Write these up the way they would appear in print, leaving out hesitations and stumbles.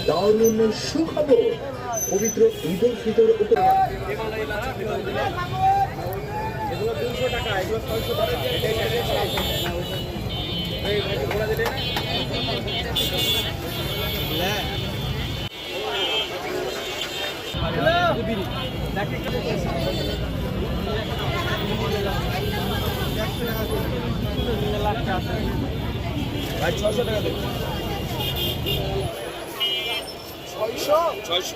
দারুণ সুখবর পবিত্র ঈদ উল ফিতর এগুলো 200 টাকা, এগুলো 600 টাকা। এই ভাই ঘোড়া দিলে ভাই 600 টাকা দেবে। 600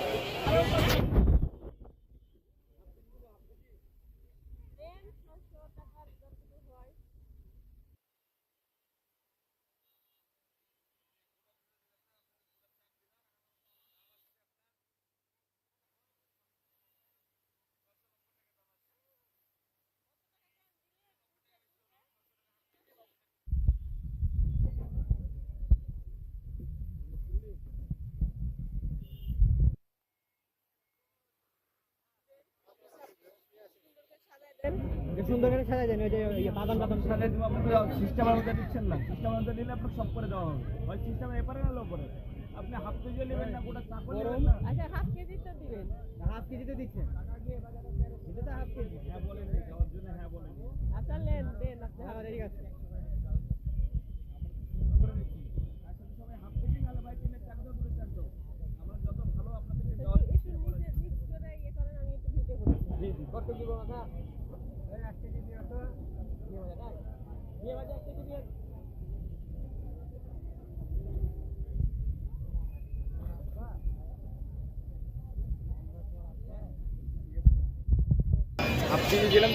সুন্দর করে সাজাই দেন, ওই যে বাদাম বাদাম সাজাই দিব। আপনাকে সিস্টেমের মধ্যে দিচ্ছেন না, সিস্টেমের মধ্যে দিলে আপনাকে সব করে দেওয়া হবে। ওই সিস্টেমের এপারে না লোপরে আপনি হাফ কেজি নেবেন না গোটা চাকল নেবেন না। আচ্ছা হাফ কেজি তো দিবেন। হাফ কেজি তো দিচ্ছেন, এটা তো হাফ কেজি। হ্যাঁ বলেন নি, ওর জন্য হ্যাঁ বলেন নি। আচ্ছা দেন আপনি। হ্যাঁ ঠিক আছে। করে দিচ্ছি। আচ্ছা সবাই হাফ কেজি নালে ভাই 3 4 দাও 2 4 দাও। আমরা যত ভালো আপনাদেরকে দেওয়া একটু নিচে নিচ করে ইয়ে করেন, আমি একটু ভিডিও করছি। জি জি কত দিব না? এই 1 কেজি দিয়ে তো নিয়ে বাজে তাই? নিয়ে বাজে 1 কেজি দিয়ে। হাফ কেজি দিলাম।